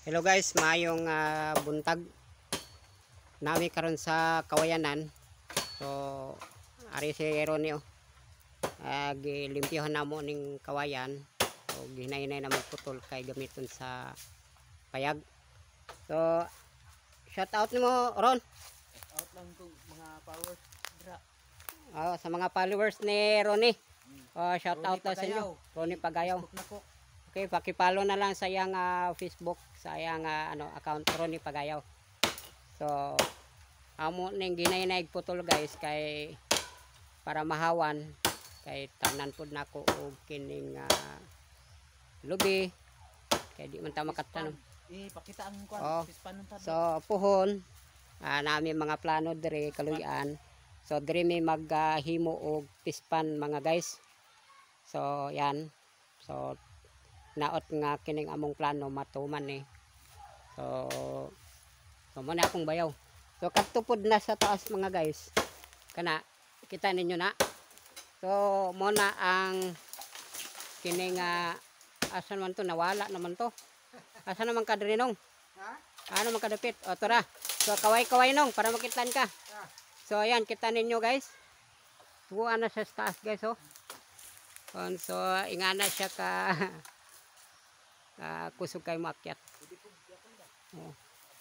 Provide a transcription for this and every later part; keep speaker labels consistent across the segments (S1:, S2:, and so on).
S1: Hello guys, maayong buntag. Nawi karon sa Kawayanan. So ari si Ronnie oh. Gilimpyohan namo ning kawayan. So ginahinay na magputol kay gamiton sa payag. So shout out nimo Ron.
S2: Out lang kung mga followers dra.
S1: Sa mga followers ni Ronnie. Shout out na sa inyo. Ronnie Pagayaw. Okay, paki-follow na lang sa iyang Facebook, sa iyang account Ronnie Pagayaw. So, amo ning ginay-naig putol guys kay para mahawan kay tanan pud nako og kining lubi kay di man ta makatanom.
S2: Pakita ang kwan, pispanon ta.
S1: So, puhon nami mga plano dire kaluyan. So, dire may maghimo og pispan mga guys. So, yan. So, naot nga kining among plano matuman eh. So muna akong bayaw. So katupod na sa taas mga guys. Kana kita ninyo na. So muna ang kining asan man to nawala naman to. Asan naman ka diri nong? Ano man kadapit? O tara. So kaway-kaway nong para makitaan ka. So ayan kita ninyo guys. Tuwa na sa taas guys oh. So ingana siya ka kusog kay maakyat.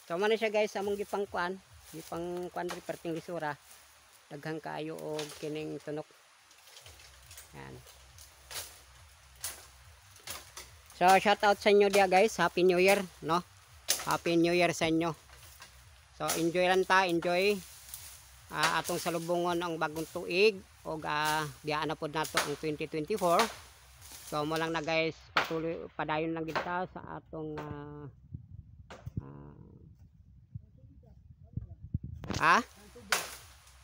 S1: So man siya guys among gipang kuan reperting lisura. Daghang kaayo og kining tunok. Yan. So shout out sa inyo dia guys. Happy New Year, no? Happy New Year sa inyo. So enjoy lang ta, enjoy. Atong salubungon ang bagong tuig og biyaan na pod nato ang 2024. So mo lang na guys, patuloy padayon lang kita sa atong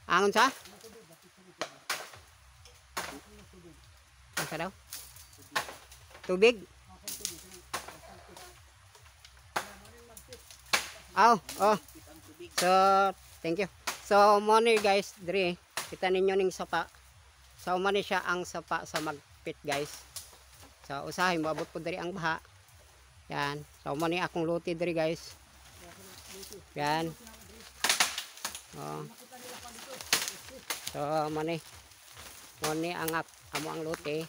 S1: angon sa? Ano sa daw? Tubig? So thank you. So mo ni guys, diri kita ninyo ning sapa. So mo ni siya ang sapa sa magpit guys. So usahay maabot po diri ang baha. Yan. So mo ni akong luti diri guys. Yan. So mo ni ang amo ang luti.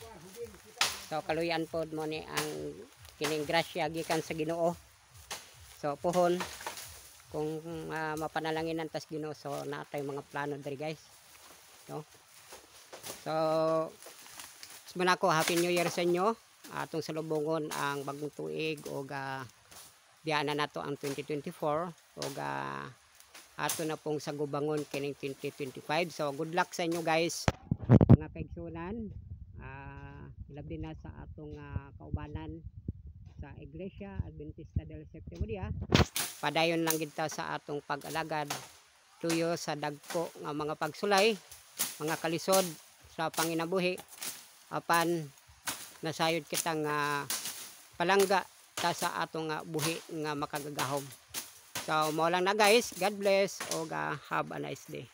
S1: So kaluyan pod mo ni ang kining grasya gikan sa Ginoo. So puhon kung mapanalangin tas Ginoo so natay mga plano diri guys. So muna ko Happy New Year sa inyo. Atong salubungon ang bagong tuig o diyan na nato ang 2024 o ato na pong sagubangon kining 2025. So good luck sa inyo guys mga kaigsunan. Ilabi na sa atong kaubanan sa Iglesia Adventista del Séptimo Día. Padayon lang gid ta sa atong pag-alagad tuyo sa dagko nga mga pagsulay, mga kalisod sa panginabuhi apan nasayod kitang palangga ta sa atong buhi nga makagagahom. So mo lang na guys, God bless o have a nice day.